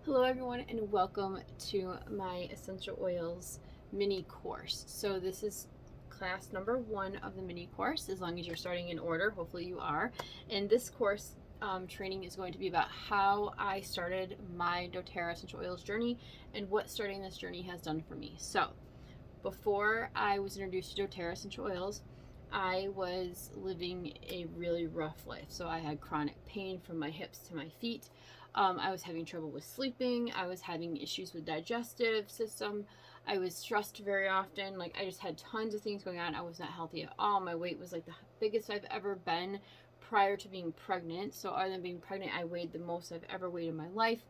Hello everyone and welcome to my essential oils mini course. So this is class number 1 of the mini course, as long as you're starting in order. Hopefully you are. And this course training is going to be about how I started my doTERRA essential oils journey and what starting this journey has done for me. So before I was introduced to doTERRA essential oils, I was living a really rough life. So I had chronic pain from my hips to my feet. I was having trouble with sleeping. I was having issues with digestive system. I was stressed very often. Like, I just had tons of things going on. I was not healthy at all. My weight was like the biggest I've ever been prior to being pregnant. So other than being pregnant, I weighed the most I've ever weighed in my life.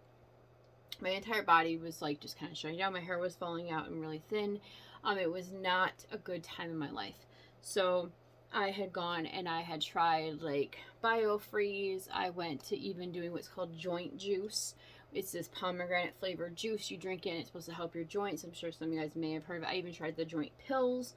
My entire body was like just kind of shutting down. My hair was falling out and really thin. It was not a good time in my life. So I had gone and I had tried like BioFreeze. I went to even doing what's called joint juice. It's this pomegranate flavored juice you drink it, and it's supposed to help your joints. I'm sure some of you guys may have heard of it. I even tried the joint pills.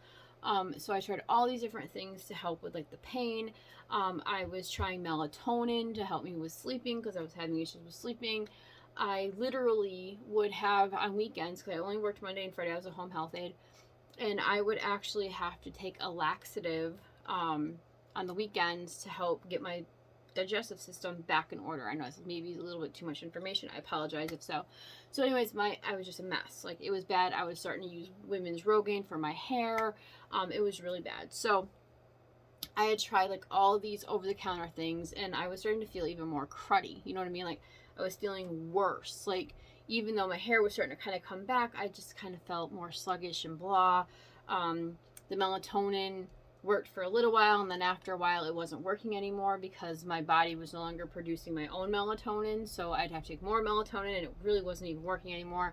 So I tried all these different things to help with like the pain. I was trying melatonin to help me with sleeping because I was having issues with sleeping. I literally would have on weekends, because I only worked Monday and Friday, I was a home health aide, and I would actually have to take a laxative on the weekends to help get my digestive system back in order. I know this is maybe a little bit too much information. I apologize if so. So anyways, I was just a mess. Like, it was bad. I was starting to use women's Rogaine for my hair. It was really bad. So I had tried like all these over-the-counter things, and I was starting to feel even more cruddy. You know what I mean? Like, I was feeling worse. Like, even though my hair was starting to kind of come back, I just kind of felt more sluggish and blah. The melatonin worked for a little while, and then after a while it wasn't working anymore because my body was no longer producing my own melatonin, so I'd have to take more melatonin, and it really wasn't even working anymore.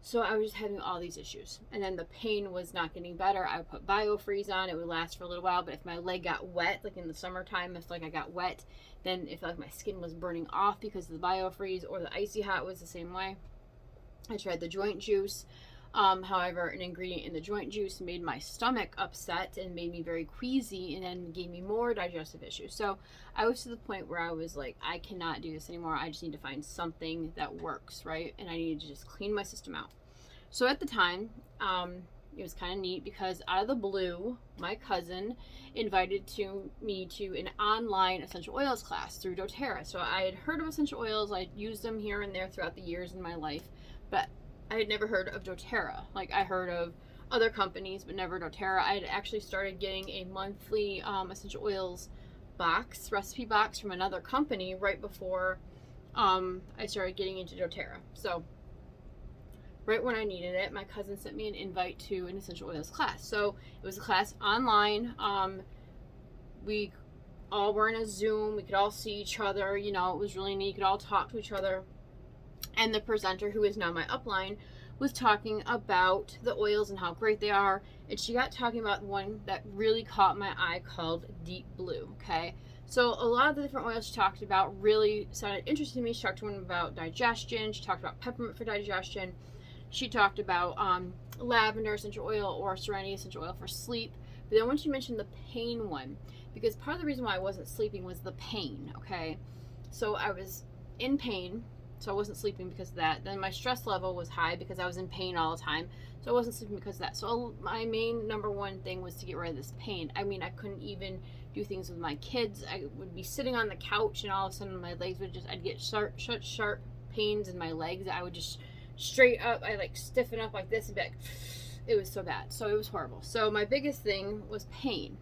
So I was just having all these issues, and then the pain was not getting better. I would put BioFreeze on. It would last for a little while, but if my leg got wet, like in the summertime, if like I got wet, then it felt like my skin was burning off because of the BioFreeze, or the Icy Hot was the same way. I tried the joint juice. However, an ingredient in the joint juice made my stomach upset and made me very queasy, and then gave me more digestive issues. So I was to the point where I was like, I cannot do this anymore. I just need to find something that works, right? And I needed to just clean my system out. So at the time, it was kind of neat because out of the blue, my cousin invited me to an online essential oils class through doTERRA. So I had heard of essential oils. I'd used them here and there throughout the years in my life, but I had never heard of doTERRA. Like, I heard of other companies, but never doTERRA. I had actually started getting a monthly essential oils recipe box from another company right before I started getting into doTERRA. So right when I needed it, my cousin sent me an invite to an essential oils class. So it was a class online. We all were in a Zoom. We could all see each other. You know, it was really neat. You could all talk to each other. And the presenter, who is now my upline, was talking about the oils and how great they are. And she got talking about one that really caught my eye called Deep Blue. Okay. So a lot of the different oils she talked about really sounded interesting to me. She talked to one about digestion. She talked about peppermint for digestion. She talked about lavender essential oil or serenity essential oil for sleep. But then when she mentioned the pain one, because part of the reason why I wasn't sleeping was the pain. Okay. So I was in pain. So I wasn't sleeping because of that. Then my stress level was high because I was in pain all the time. So I wasn't sleeping because of that. So my main number one thing was to get rid of this pain. I mean, I couldn't even do things with my kids. I would be sitting on the couch, and all of a sudden my legs would I'd get sharp pains in my legs. I would just straight up, I like stiffen up like this and be like, it was so bad. So it was horrible. So my biggest thing was pain.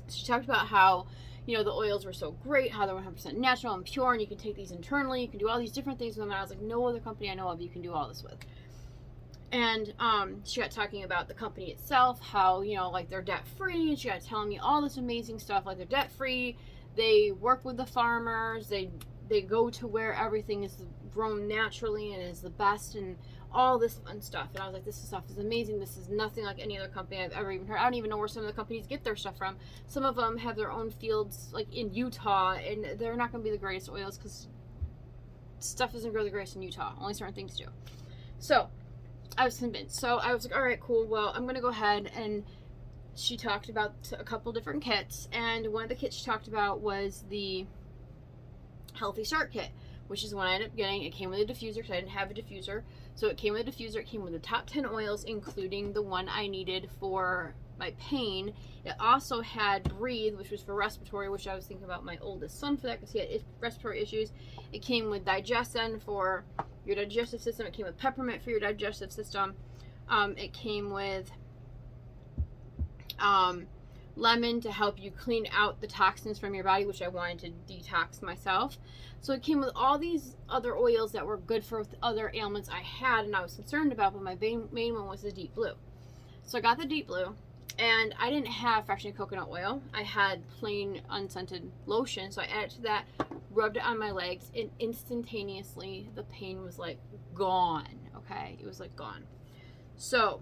She talked about how, you know, the oils were so great, how they were 100% natural and pure, and you can take these internally, you can do all these different things with them. And I was like, no other company I know of you can do all this with. And she got talking about the company itself, how, you know, like, they're debt free, and she got telling me all this amazing stuff, like they're debt free, they work with the farmers, they go to where everything is grown naturally and is the best, and all this fun stuff. And I was like, this stuff is amazing. This is nothing like any other company I've ever even heard. I don't even know where some of the companies get their stuff from. Some of them have their own fields, like in Utah, and they're not going to be the greatest oils because stuff doesn't grow the greatest in Utah. Only certain things do. So I was convinced. So I was like, all right, cool. Well, I'm going to go ahead. And she talked about a couple different kits. And one of the kits she talked about was the Healthy Start Kit, which is what I ended up getting. It came with a diffuser because I didn't have a diffuser. So it came with a diffuser. It came with the top 10 oils, including the one I needed for my pain. It also had Breathe, which was for respiratory, which I was thinking about my oldest son for that because he had respiratory issues. It came with Digestin for your digestive system. It came with Peppermint for your digestive system. It came with lemon to help you clean out the toxins from your body, which I wanted to detox myself. So it came with all these other oils that were good for other ailments I had and I was concerned about, but my main one was the Deep Blue. So I got the Deep Blue, and I didn't have fractionated coconut oil. I had plain unscented lotion, so I added to that, rubbed it on my legs, and instantaneously the pain was like gone. Okay, it was like gone. So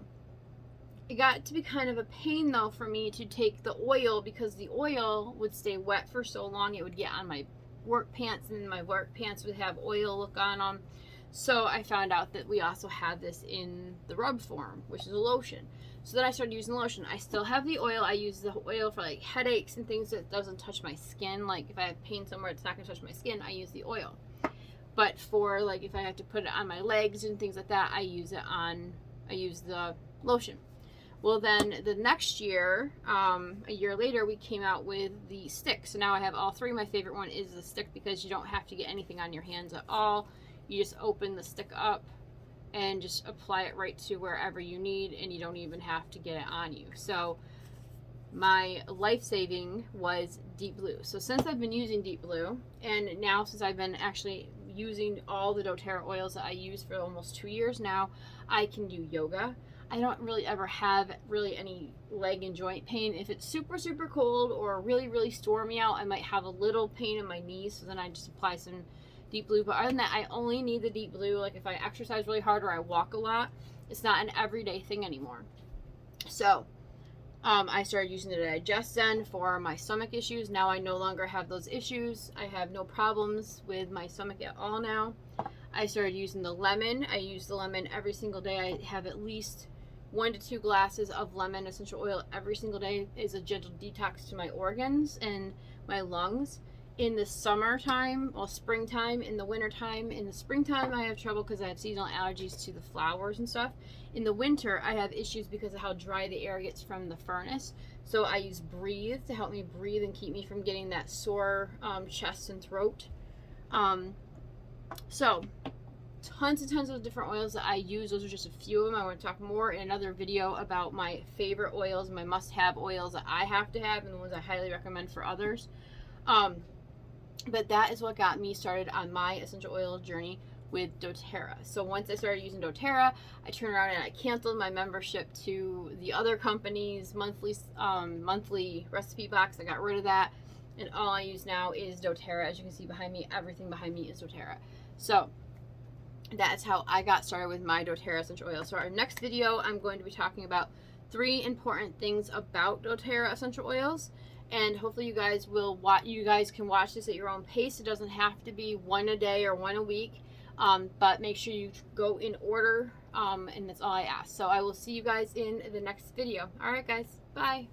it got to be kind of a pain though for me to take the oil, because the oil would stay wet for so long. It would get on my work pants, and my work pants would have oil look on them. So I found out that we also had this in the rub form, which is a lotion. So then I started using the lotion. I still have the oil. I use the oil for like headaches and things that doesn't touch my skin. Like if I have pain somewhere it's not going to touch my skin, I use the oil. But for like if I have to put it on my legs and things like that, I use the lotion. Well, then the next year, a year later, we came out with the stick. So now I have all three. My favorite one is the stick because you don't have to get anything on your hands at all. You just open the stick up and just apply it right to wherever you need, and you don't even have to get it on you. So my life-saving was Deep Blue. So since I've been using Deep Blue, and now since I've been actually using all the doTERRA oils that I use for almost 2 years now, I can do yoga. I don't really ever have any leg and joint pain. If it's super, super cold or really, really stormy out, I might have a little pain in my knees, so then I just apply some Deep Blue. But other than that, I only need the Deep Blue. Like if I exercise really hard or I walk a lot, it's not an everyday thing anymore. So I started using the Digestin for my stomach issues. Now I no longer have those issues. I have no problems with my stomach at all now. I started using the lemon. I use the lemon every single day. I have at least 1 to 2 glasses of lemon essential oil every single day. Is a gentle detox to my organs and my lungs. In the summertime, well, springtime, in the wintertime. In the springtime, I have trouble because I have seasonal allergies to the flowers and stuff. In the winter, I have issues because of how dry the air gets from the furnace. So I use Breathe to help me breathe and keep me from getting that sore chest and throat. So tons and tons of different oils that I use. Those are just a few of them. I want to talk more in another video about my favorite oils, my must-have oils that I have to have, and the ones I highly recommend for others. But that is what got me started on my essential oil journey with doTERRA. So once I started using doTERRA, I turned around and I canceled my membership to the other company's monthly recipe box. I got rid of that, and all I use now is doTERRA. As you can see behind me, everything behind me is doTERRA. So that's how I got started with my doTERRA essential oil. So our next video, I'm going to be talking about 3 important things about doTERRA essential oils. And hopefully you guys can watch this at your own pace. It doesn't have to be 1 a day or 1 a week, but make sure you go in order, and that's all I ask. So I will see you guys in the next video. All right, guys, bye.